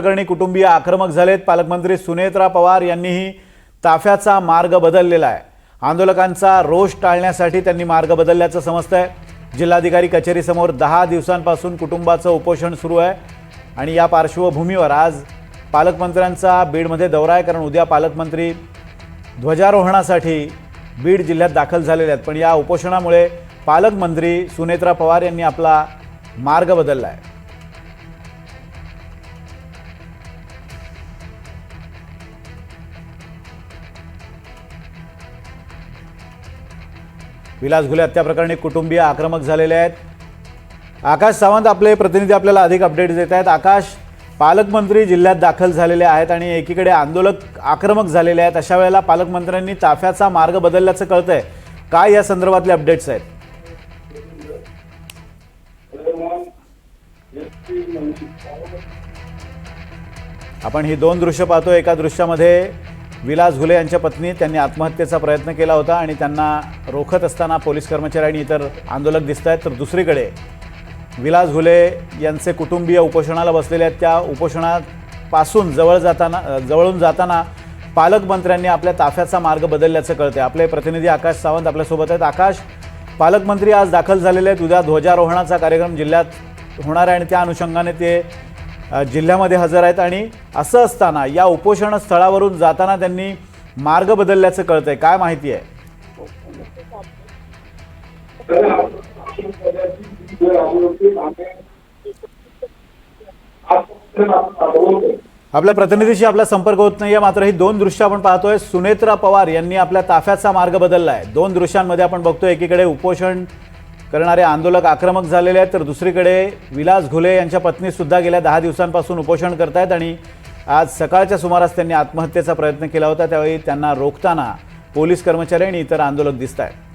प्रकरणी कुटुंबीय आक्रमक झालेत। पालकमंत्री सुनेत्रा पवार यांनीही ताफ्याचा मार्ग बदललेला आहे। आंदोलकांचा रोष टाळण्यासाठी त्यांनी मार्ग बदलल्याचं समजतंय। जिल्हाधिकारी कचेरीसमोर 10 दिवसांपासून कुटुंबाचं उपोषण सुरू आहे आणि या पार्श्वभूमीवर आज पालकमंत्र्यांचा बीडमध्ये दौरा आहे, कारण उद्या पालकमंत्री ध्वजारोहणासाठी बीड जिल्ह्यात दाखल झालेले आहेत। पण या उपोषणामुळे पालकमंत्री सुनेत्रा पवार यांनी आपला मार्ग बदलला आहे। विलास घुले हत्या प्रकरणी कुटुंबीय आक्रमक झालेले आहेत। आकाश सावंत आपले प्रतिनिधी आपल्याला अधिक अपडेट्स देत आहेत। आकाश, पालकमंत्री जिल्ह्यात दाखल झालेले आहेत आणि एकीकडे आंदोलक आक्रमक झालेले आहेत, अशा वेळेला पालकमंत्र्यांनी ताफ्याचा मार्ग बदलल्याचं कळतंय। काय या संदर्भातले अपडेट्स आहेत? आपण ही दोन दृश्य पाहतोय। एका दृश्यामध्ये विलास घुले यांच्या पत्नी त्यांनी आत्महत्येचा प्रयत्न केला होता आणि त्यांना रोखत असताना पोलीस कर्मचारी आणि इतर आंदोलक दिसत आहेत, तर दुसरीकडे विलास घुले यांचे कुटुंबीय उपोषणाला बसलेले आहेत। त्या उपोषणापासून जवळून जाताना पालकमंत्र्यांनी आपल्या ताफ्याचा मार्ग बदलल्याचं कळतंय। आपले प्रतिनिधी आकाश सावंत आपल्यासोबत आहेत। आकाश, पालकमंत्री आज दाखल झालेले आहेत। उद्या ध्वजारोहणाचा कार्यक्रम जिल्ह्यात होणार आहे आणि त्या अनुषंगाने ते जिल्ह्यामध्ये हजर आहेत आणि असं असताना या उपोषण स्थळावरून जाताना त्यांनी मार्ग बदलल्याचं कळतंय। काय माहिती आहे? आपल्या प्रतिनिधीशी आपला संपर्क होत नाहीये, मात्र ही दोन दृश्य आपण पाहतोय। सुनेत्रा पवार यांनी आपल्या ताफ्याचा मार्ग बदलला आहे। दोन दृश्यांमध्ये आपण बघतोय, एकीकडे उपोषण करणारे आंदोलक आक्रमक झालेले आहेत, तर दुसरीकडे विलास घुले यांच्या पत्नी सुद्धा गेल्या 10 दिवसांपासून उपोषण करतायत आणि आज सकाळच्या सुमारास त्यांनी आत्महत्येचा प्रयत्न केला होता, त्यावेळी त्यांना रोखताना पोलीस कर्मचारी आणि इतर आंदोलक दिसत आहेत।